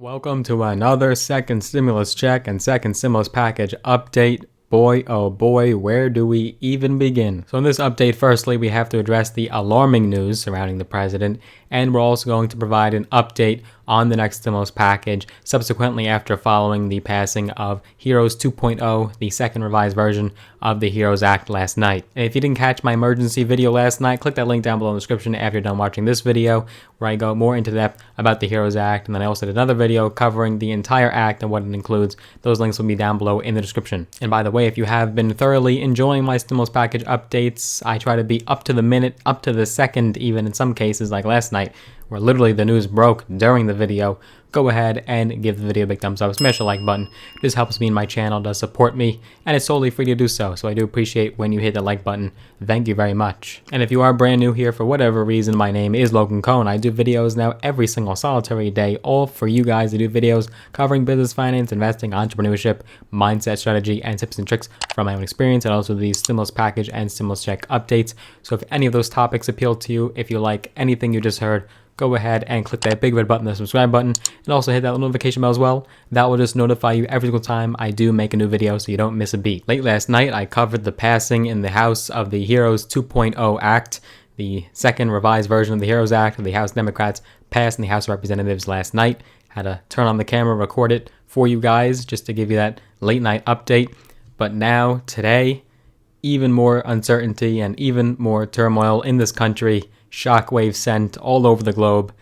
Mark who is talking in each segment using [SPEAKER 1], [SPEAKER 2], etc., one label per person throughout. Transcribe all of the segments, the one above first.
[SPEAKER 1] Welcome to another second stimulus check and second stimulus package update. Boy, oh boy, where do we even begin? So in this update, firstly, we have to address the alarming news surrounding the president, and we're also going to provide an update on the next stimulus package, subsequently after following the passing of HEROES 2.0, the second revised version of the HEROES Act last night. And if you didn't catch my emergency video last night, click that link down below in the description after you're done watching this video, where I go more into depth about the HEROES Act, and then I also did another video covering the entire act and what it includes. Those links will be down below in the description. And by the way, if you have been thoroughly enjoying my stimulus package updates, I try to be up to the minute, up to the second, even in some cases like last night, where literally the news broke during the video. Go ahead and give the video a big thumbs up, smash the like button. This helps me and my channel, does support me, and it's totally free to do so. So I do appreciate when you hit the like button. Thank you very much. And if you are brand new here for whatever reason, my name is Logan Cohn. I do videos now every single solitary day, all for you guys to do videos covering business, finance, investing, entrepreneurship, mindset, strategy, and tips and tricks from my own experience, and also these stimulus package and stimulus check updates. So if any of those topics appeal to you, if you like anything you just heard, go ahead and click that big red button, the subscribe button, and also hit that little notification bell as well. That will just notify you every single time I do make a new video so you don't miss a beat. Late last night, I covered the passing in the House of the HEROES 2.0 Act, the second revised version of the HEROES Act. The House Democrats passed in the House of Representatives last night. Had to turn on the camera, record it for you guys just to give you that late night update. But now, today, even more uncertainty and even more turmoil in this country. Shockwaves sent all over the globe,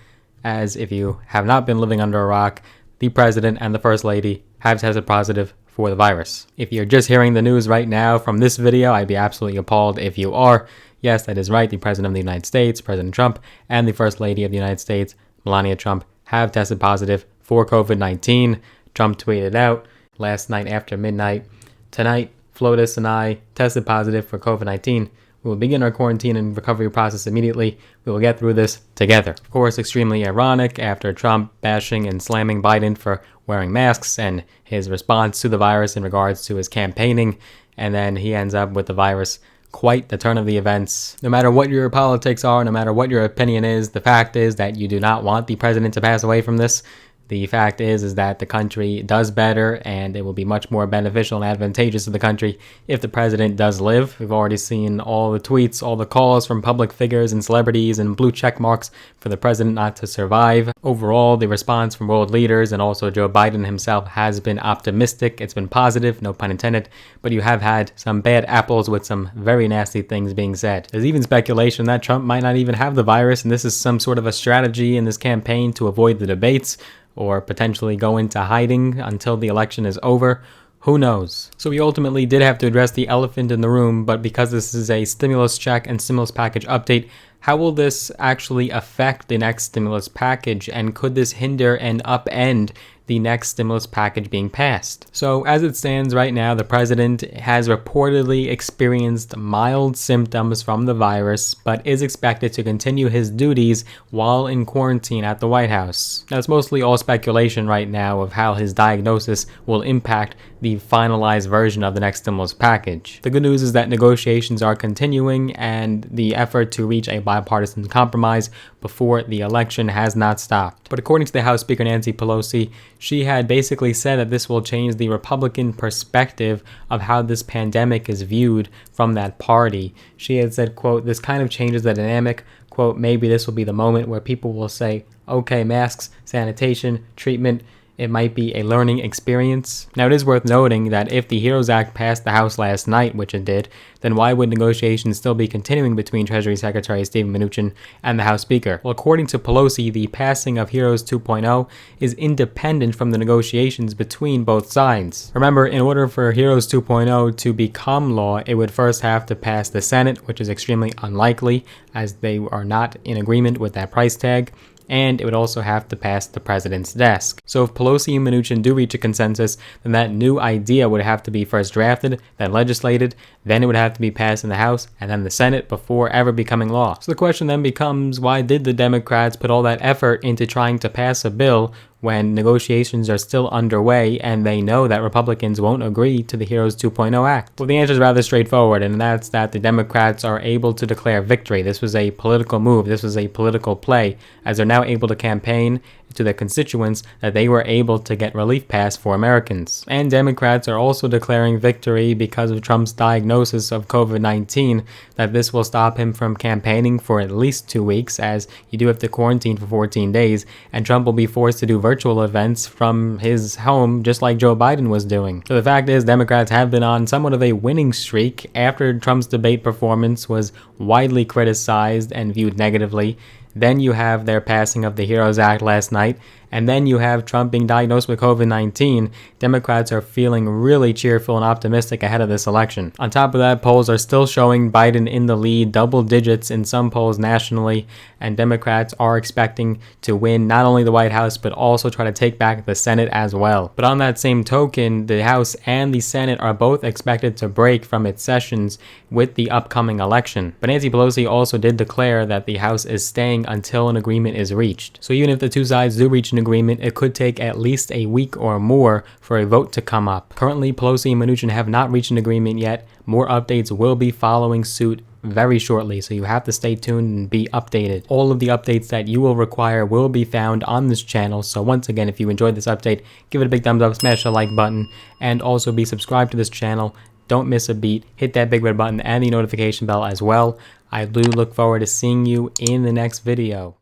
[SPEAKER 1] as if you have not been living under a rock, the president and the first lady have tested positive for the virus. If you're just hearing the news right now from this video, I'd be absolutely appalled if you are. Yes, that is right. The president of the United States, President Trump, and the first lady of the United States, Melania Trump, have tested positive for COVID-19. Trump tweeted out last night after midnight, "Tonight, Flotus and I tested positive for COVID-19. We will begin our quarantine and recovery process immediately. We will get through this together." Of course, extremely ironic after Trump bashing and slamming Biden for wearing masks and his response to the virus in regards to his campaigning, and then he ends up with the virus. Quite the turn of the events. No matter what your politics are, no matter what your opinion is, the fact is that you do not want the president to pass away from this. The fact is that the country does better, and it will be much more beneficial and advantageous to the country if the president does live. We've already seen all the tweets, all the calls from public figures and celebrities and blue check marks for the president not to survive. Overall, the response from world leaders and also Joe Biden himself has been optimistic. It's been positive, no pun intended, but you have had some bad apples with some very nasty things being said. There's even speculation that Trump might not even have the virus, and this is some sort of a strategy in this campaign to avoid the debates, or potentially go into hiding until the election is over. Who knows? So we ultimately did have to address the elephant in the room, but because this is a stimulus check and stimulus package update, how will this actually affect the next stimulus package, and could this hinder and upend the next stimulus package being passed? So as it stands right now, the president has reportedly experienced mild symptoms from the virus, but is expected to continue his duties while in quarantine at the White House. Now, it's mostly all speculation right now of how his diagnosis will impact the finalized version of the next stimulus package. The good news is that negotiations are continuing, and the effort to reach a bipartisan compromise before the election has not stopped. But according to the House Speaker Nancy Pelosi, she had basically said that this will change the Republican perspective of how this pandemic is viewed from that party. She had said, quote, "This kind of changes the dynamic. Quote, maybe this will be the moment where people will say, okay, masks, sanitation, treatment, it might be a learning experience." Now, it is worth noting that if the HEROES Act passed the House last night, which it did, then why would negotiations still be continuing between Treasury Secretary Stephen Mnuchin and the House Speaker? Well, according to Pelosi, the passing of HEROES 2.0 is independent from the negotiations between both sides. Remember, in order for HEROES 2.0 to become law, it would first have to pass the Senate, which is extremely unlikely, as they are not in agreement with that price tag, and it would also have to pass the president's desk. So if Pelosi and Mnuchin do reach a consensus, then that new idea would have to be first drafted, then legislated, then it would have to be passed in the House and then the Senate before ever becoming law. So the question then becomes, why did the Democrats put all that effort into trying to pass a bill when negotiations are still underway and they know that Republicans won't agree to the HEROES 2.0 Act? Well, the answer is rather straightforward, and that's that the Democrats are able to declare victory. This was a political move. This was a political play, as they're now able to campaign to the constituents that they were able to get relief passed for Americans. And Democrats are also declaring victory because of Trump's diagnosis of COVID-19, that this will stop him from campaigning for at least 2 weeks, as you do have to quarantine for 14 days, and Trump will be forced to do virtual events from his home, just like Joe Biden was doing. So the fact is, Democrats have been on somewhat of a winning streak after Trump's debate performance was widely criticized and viewed negatively. Then you have their passing of the HEROES Act last night, and then you have Trump being diagnosed with COVID-19. Democrats are feeling really cheerful and optimistic ahead of this election. On top of that, polls are still showing Biden in the lead, double digits in some polls nationally, and Democrats are expecting to win not only the White House, but also try to take back the Senate as well. But on that same token, the House and the Senate are both expected to break from its sessions with the upcoming election. But Nancy Pelosi also did declare that the House is staying until an agreement is reached. So even if the two sides do reach an agreement, it could take at least a week or more for a vote to come up. Currently, Pelosi and Mnuchin have not reached an agreement yet. More updates will be following suit very shortly, so you have to stay tuned and be updated. All of the updates that you will require will be found on this channel, so once again, if you enjoyed this update, give it a big thumbs up, smash the like button, and also be subscribed to this channel. Don't miss a beat. Hit that big red button and the notification bell as well. I do look forward to seeing you in the next video.